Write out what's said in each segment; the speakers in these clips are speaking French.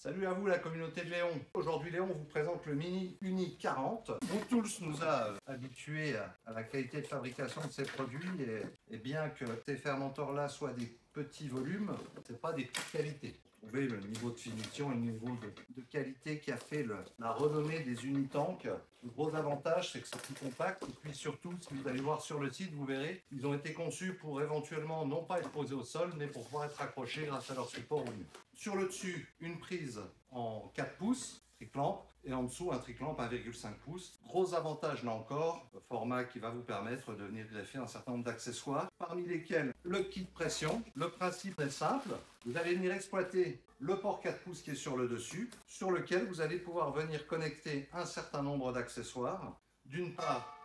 Salut à vous la communauté de Léon. Aujourd'hui Léon vous présente le Mini Uni 40. Tools nous a habitués à la qualité de fabrication de ces produits et bien que ces fermenteurs là soient des petits volumes, c'est pas des petites qualités. Vous trouvez le niveau de finition et le niveau de qualité qui a fait la renommée des Unitank. Le gros avantage c'est que c'est plus compact et puis surtout si vous allez voir sur le site vous verrez ils ont été conçus pour éventuellement non pas être posés au sol mais pour pouvoir être accrochés grâce à leur support au mur. Sur le dessus une prise en 4 pouces triclamp et en dessous un triclamp 1,5 pouces. Gros avantage là encore, le format qui va vous permettre de venir greffer un certain nombre d'accessoires, parmi lesquels le kit pression. Le principe est simple, vous allez venir exploiter le port 4 pouces qui est sur le dessus, sur lequel vous allez pouvoir venir connecter un certain nombre d'accessoires. D'une part,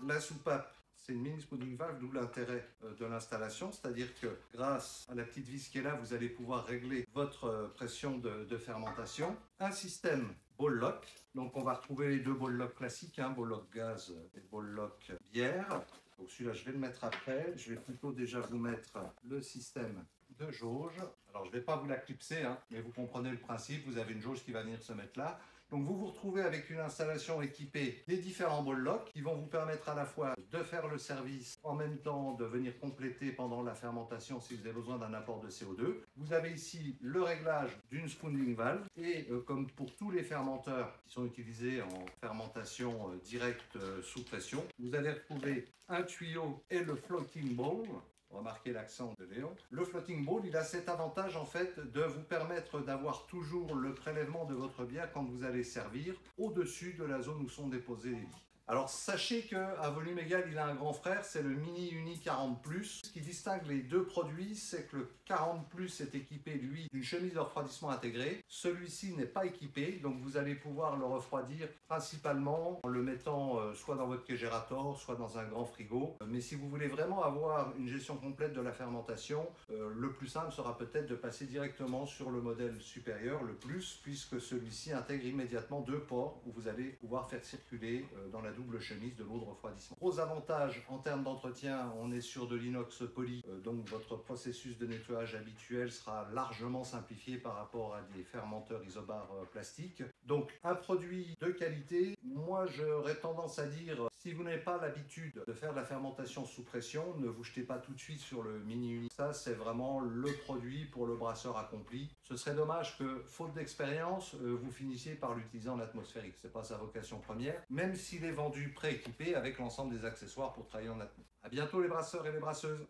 la soupape. C'est une mini spooning valve, d'où l'intérêt de l'installation, c'est-à-dire que grâce à la petite vis qui est là, vous allez pouvoir régler votre pression de fermentation. Un système ball lock, donc on va retrouver les deux ball lock classiques, ball lock gaz et ball lock bière. Donc celui-là, je vais le mettre après. Je vais plutôt déjà vous mettre le système de jauge. Alors je ne vais pas vous la clipser, mais vous comprenez le principe. Vous avez une jauge qui va venir se mettre là. Donc vous vous retrouvez avec une installation équipée des différents ball locks qui vont vous permettre à la fois de faire le service, en même temps de venir compléter pendant la fermentation si vous avez besoin d'un apport de CO2. Vous avez ici le réglage d'une spooning valve et comme pour tous les fermenteurs qui sont utilisés en fermentation directe sous pression, vous allez retrouver un tuyau et le floating bowl. Remarquez l'accent de Léon. Le floating bowl, il a cet avantage en fait de vous permettre d'avoir toujours le prélèvement de votre bière quand vous allez servir au-dessus de la zone où sont déposés les lits. Alors sachez qu'à volume égal, il a un grand frère, c'est le Mini Uni 40 Plus. Ce qui distingue les deux produits, c'est que le 40 Plus est équipé, lui, d'une chemise de refroidissement intégrée. Celui-ci n'est pas équipé, donc vous allez pouvoir le refroidir principalement en le mettant soit dans votre congélateur, soit dans un grand frigo. Mais si vous voulez vraiment avoir une gestion complète de la fermentation, le plus simple sera peut-être de passer directement sur le modèle supérieur, le Plus, puisque celui-ci intègre immédiatement deux ports où vous allez pouvoir faire circuler dans la double chemise de l'eau de refroidissement. Gros avantage en termes d'entretien, on est sur de l'inox poli, donc votre processus de nettoyage habituel sera largement simplifié par rapport à des fermenteurs isobars plastiques. Donc un produit de qualité, moi j'aurais tendance à dire, si vous n'avez pas l'habitude de faire de la fermentation sous pression, ne vous jetez pas tout de suite sur le Mini Uni. Ça c'est vraiment le produit pour le brasseur accompli. Ce serait dommage que, faute d'expérience, vous finissiez par l'utiliser en atmosphérique. C'est pas sa vocation première, même s'il est vendu prééquipé avec l'ensemble des accessoires pour travailler en atmosphérique. À bientôt les brasseurs et les brasseuses.